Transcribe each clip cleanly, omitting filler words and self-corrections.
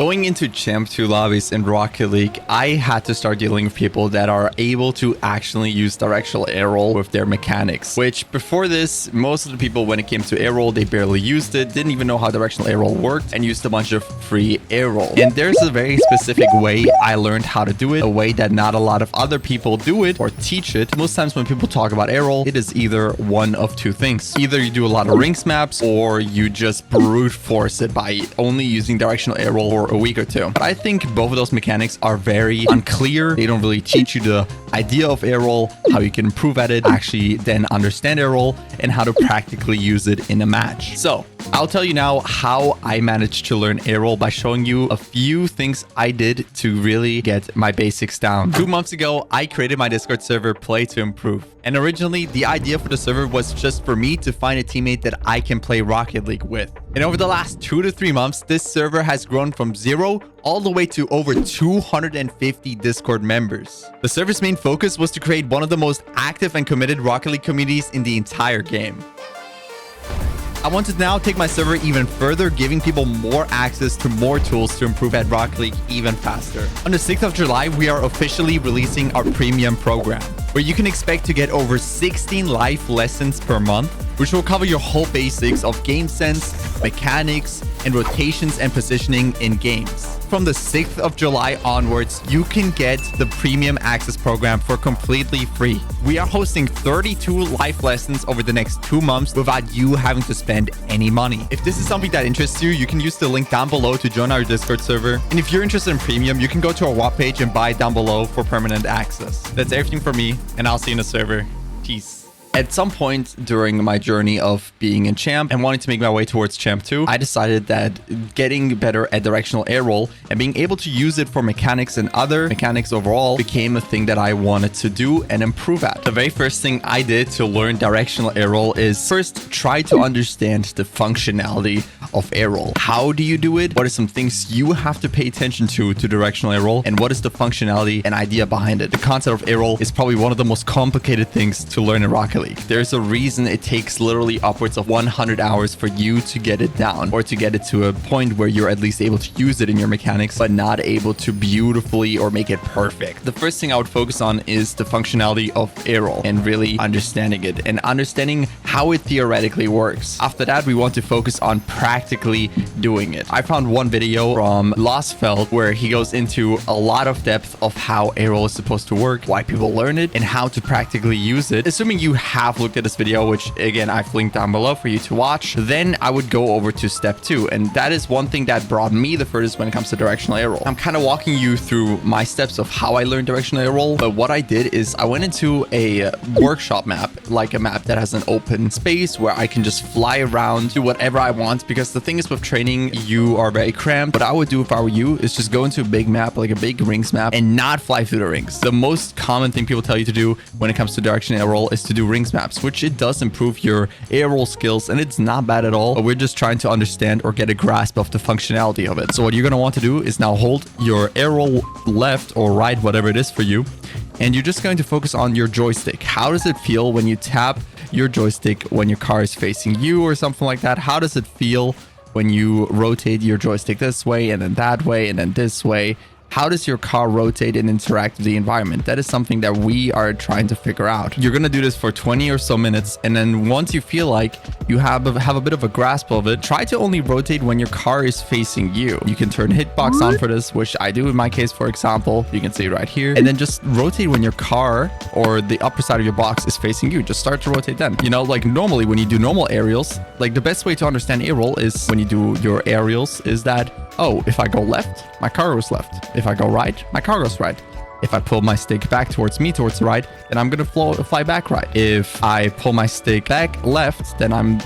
Going into Champ 2 lobbies in Rocket League, I had to start dealing with people that are able to actually use Directional Air Roll with their mechanics. Which, before this, most of the people, when it came to Air Roll, they barely used it, didn't even know how Directional Air Roll worked, and used a bunch of free Air Roll. And there's a very specific way I learned how to do it, a way that not a lot of other people do it or teach it. Most times when people talk about Air Roll, it is either one of two things. Either you do a lot of rings maps, or you just brute force it by only using Directional Air Roll for a week or two. But I think both of those mechanics are very unclear. They don't really teach you the idea of Air Roll, how you can improve at it, actually then understand Air Roll, and how to practically use it in a match. So I'll tell you now how I managed to learn Air Roll by showing you a few things I did to really get my basics down. 2 months ago, I created my Discord server, Play to Improve. And originally, the idea for the server was just for me to find a teammate that I can play Rocket League with. And over the last 2 to 3 months, this server has grown from 0 all the way to over 250 Discord members. The server's main focus was to create one of the most active and committed Rocket League communities in the entire game. I want to now take my server even further, giving people more access to more tools to improve at Rocket League even faster. On the 6th of July, we are officially releasing our premium program, where you can expect to get over 16 live lessons per month, which will cover your whole basics of game sense, mechanics, and rotations and positioning in games. From the 6th of July onwards, you can get the premium access program for completely free. We are hosting 32 live lessons over the next 2 months without you having to spend any money. If this is something that interests you, you can use the link down below to join our Discord server. And if you're interested in premium, you can go to our webpage and buy it down below for permanent access. That's everything for me, and I'll see you in the server. Peace. At some point during my journey of being in Champ and wanting to make my way towards Champ 2, I decided that getting better at Directional Air Roll and being able to use it for mechanics and other mechanics overall became a thing that I wanted to do and improve at. The very first thing I did to learn Directional Air Roll is first try to understand the functionality of Air Roll. How do you do it? What are some things you have to pay attention to Directional Air Roll? And what is the functionality and idea behind it? The concept of Air Roll is probably one of the most complicated things to learn in Rocket League. There's a reason it takes literally upwards of 100 hours for you to get it down, or to get it to a point where you're at least able to use it in your mechanics, but not able to beautifully or make it perfect. The first thing I would focus on is the functionality of Air Roll and really understanding it and understanding how it theoretically works. After that, we want to focus on practically doing it. I found one video from Lostfeld where he goes into a lot of depth of how Air Roll is supposed to work, why people learn it, and how to practically use it. Assuming you have looked at this video, which again I've linked down below for you to watch, then I would go over to step 2, and that is one thing that brought me the furthest when it comes to Directional Air Roll. I'm kind of walking you through my steps of how I learned Directional Air Roll, but what I did is I went into a workshop map, like a map that has an open space where I can just fly around, do whatever I want, because the thing is with training, you are very cramped. What I would do if I were you is just go into a big map, like a big rings map, and not fly through the rings. The most common thing people tell you to do when it comes to Directional Air Roll is to do rings maps, which it does improve your air roll skills, and it's not bad at all, but we're just trying to understand or get a grasp of the functionality of it. So what you're going to want to do is now hold your air roll left or right, whatever it is for you, and you're just going to focus on your joystick. How does it feel when you tap your joystick when your car is facing you or something like that? How does it feel when you rotate your joystick this way and then that way and then this way? How does your car rotate and interact with the environment? That is something that we are trying to figure out. You're going to do this for 20 or so minutes. And then once you feel like you have a bit of a grasp of it, try to only rotate when your car is facing you. You can turn hitbox on for this, which I do in my case, for example. You can see right here. And then just rotate when your car or the upper side of your box is facing you. Just start to rotate then. You know, like normally when you do normal aerials, like the best way to understand air roll is when you do your aerials is that, oh, if I go left, my car goes left. If I go right, my car goes right. If I pull my stick back towards me, towards the right, then I'm going to fly back right. If I pull my stick back left, then I'm,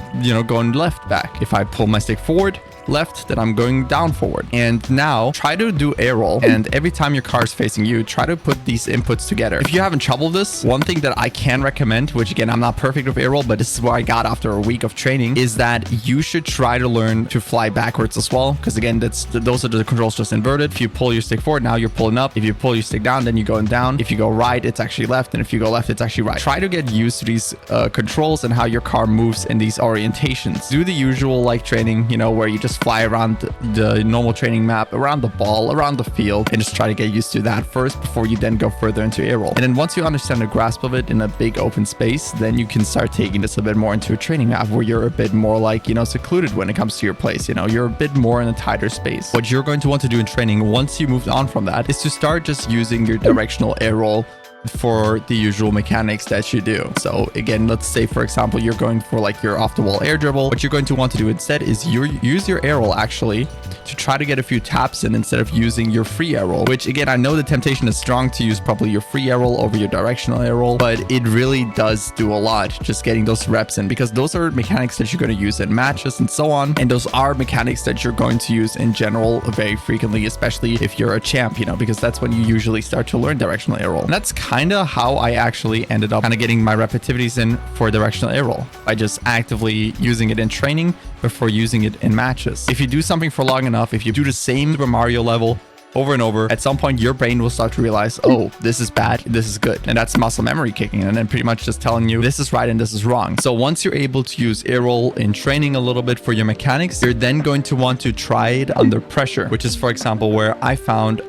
going left back. If I pull my stick forward, left, then I'm going down forward. And now try to do air roll, and every time your car is facing you, try to put these inputs together. If you're having trouble with this, one thing that I can recommend, which again, I'm not perfect with air roll, but this is what I got after a week of training, is that you should try to learn to fly backwards as well. Because again, those are the controls just inverted. If you pull your stick forward, now you're pulling up. If you pull your stick down, then you're going down. If you go right, it's actually left. And if you go left, it's actually right. Try to get used to these controls and how your car moves in these orientations. Do the usual like training, where you just just fly around the normal training map, around the ball, around the field, and just try to get used to that first before you then go further into air roll. And then once you understand the grasp of it in a big open space, then you can start taking this a bit more into a training map where you're a bit more like, you know, secluded when it comes to your place. You know, you're a bit more in a tighter space. What you're going to want to do in training once you move on from that is to start just using your directional air roll for the usual mechanics that you do. So again, let's say for example you're going for like your off the wall air dribble. What you're going to want to do instead is use your air roll actually to try to get a few taps in instead of using your free air roll, which again, I know the temptation is strong to use probably your free air roll over your directional air roll, but it really does do a lot just getting those reps in, because those are mechanics that you're going to use in matches and so on, and those are mechanics that you're going to use in general very frequently, especially if you're a champ, you know, because that's when you usually start to learn directional air roll. And that's kind of how I actually ended up kind of getting my repetitivities in for directional air roll, by just actively using it in training before using it in matches. If you do something for long enough, if you do the same Super Mario level over and over, at some point your brain will start to realize, oh, this is bad, this is good. And that's muscle memory kicking in, and then pretty much just telling you this is right and this is wrong. So once you're able to use air roll in training a little bit for your mechanics, you're then going to want to try it under pressure, which is for example where I found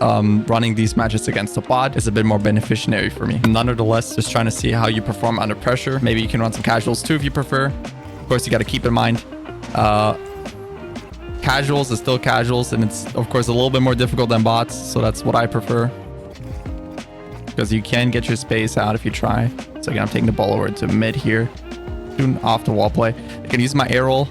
running these matches against a bot is a bit more beneficiary for me. Nonetheless, just trying to see how you perform under pressure. Maybe you can run some casuals too if you prefer. Of course, you got to keep in mind casuals is still casuals, and it's of course a little bit more difficult than bots, so that's what I prefer, because you can get your space out if you try. So again, I'm taking the ball over to mid here, doing off the wall play. I can use my air roll,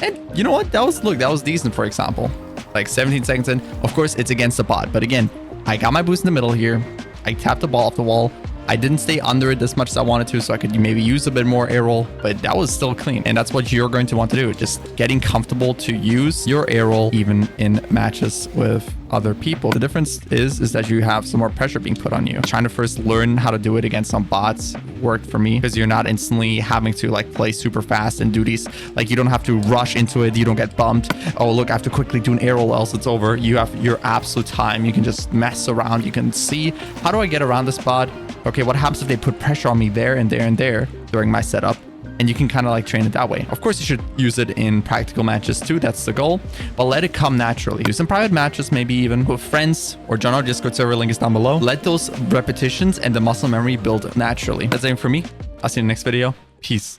and you know what, that was decent. For example, like 17 seconds in, of course it's against the bot, but again, I got my boost in the middle here, I tapped the ball off the wall, I didn't stay under it as much as I wanted to, so I could maybe use a bit more air roll, but that was still clean. And that's what you're going to want to do. Just getting comfortable to use your air roll even in matches with other people. The difference is that you have some more pressure being put on you. Trying to first learn how to do it against some bots worked for me, because you're not instantly having to like play super fast and do these, like you don't have to rush into it, you don't get bumped. Oh look, I have to quickly do an air roll else it's over. You have your absolute time. You can just mess around. You can see, how do I get around this bot? Okay, what happens if they put pressure on me there and there and there during my setup? And you can kind of like train it that way. Of course, you should use it in practical matches too. That's the goal. But let it come naturally. Use in private matches, maybe even with friends or join our Discord server. Link is down below. Let those repetitions and the muscle memory build naturally. That's it for me. I'll see you in the next video. Peace.